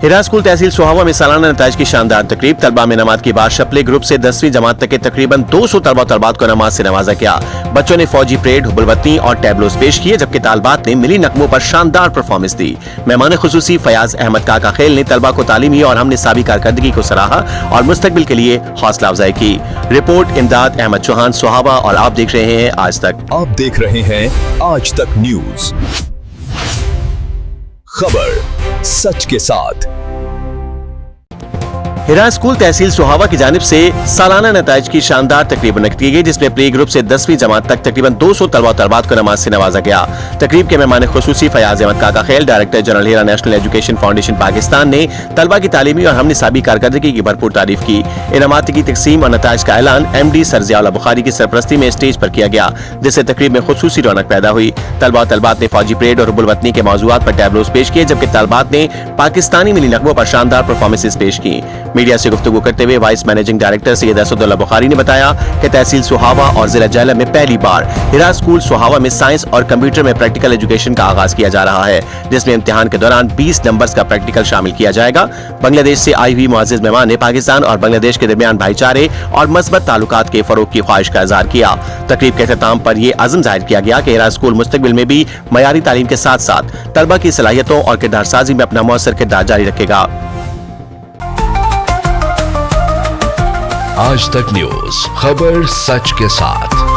हिरा school तहसील सोहावा में सालाना नताज की शानदार तकरीब। तलबा में नमाज के बाद शपले ग्रुप से 10वीं जमात तक के तकरीबन 200 तलबा तलबात को नमाज से नवाजा गया। बच्चों ने फौजी परेड, हुबुलवतनी और टैबलोस पेश किए, जबकि तालबात ने मिली नकमों पर शानदार परफॉर्मेंस दी। मेहमान खुसूसी फयाज अहमद काका खेल ने तलबा को तालीमी और हमने साबी कारकर्दगी को सराहा और मुस्तकबिल के लिए हौसला अफजाई की। रिपोर्ट इमदाद अहमद चौहान, सोहावा, और आप देख रहे हैं आज तक। आप देख रहे हैं आज तक न्यूज, खबर सच के साथ। हिरा स्कूल तहसील सोहावा की जानिब से सालाना नताज की शानदार तकरीब मुनक्किद की गई, जिसमें प्ले ग्रुप से 10वीं जमात तक तकरीबन 200 तलबा तलबात को नमाज से नवाजा गया। तकरीब के मेहमान खुसूसी फयाज अहमद काका खेल, डायरेक्टर जनरल हिरा नेशनल एजुकेशन फाउंडेशन पाकिस्तान, ने तलबा की तालीमी और हमने साबी कारकर्दगी की भरपूर तारीफ की। इनामात की तकसीम और नताज का ऐलान MD सर ज़ियाउल्लाह बुखारी की सरपरस्ती में स्टेज पर किया गया, जिससे तकरीब में खुसूसी रौनक पैदा हुई। तलबा तलबात ने फौजी परेड और हुबुलवतनी के मौज़ूआत पर टैबलोस पेश किए, जबकि तलबात ने पाकिस्तानी मिली नगमों पर शानदार परफॉर्मेंसेस पेश की। मीडिया से गुफ्तगू करते हुए vice managing director Syed Asadullah Bukhari ने बताया कि तहसील सोहावा और जिला जहलम में पहली बार हिरा स्कूल सोहावा में साइंस और कंप्यूटर में प्रैक्टिकल एजुकेशन का आगाज किया जा रहा है, जिसमें इम्तिहान के दौरान 20 नंबर्स का प्रैक्टिकल शामिल किया जाएगा। बांग्लादेश से आई हुई मुअज़्ज़िज़ मेहमान ने पाकिस्तान और बांग्लादेश के दरमियान भाईचारे और मस्बत ताल्लुकात के फरोग की ख्वाहिश का इज़हार किया। तकरीब के इख्तिताम पर यह अज़्म जाहिर किया गया कि हिरा स्कूल मुस्तकबिल में भी मयारी तालीम के साथ साथ तलबा की सलाहियतों और किरदार साजी में अपना मौसर किरदार जारी रखेगा। आज तक न्यूज, खबर सच के साथ।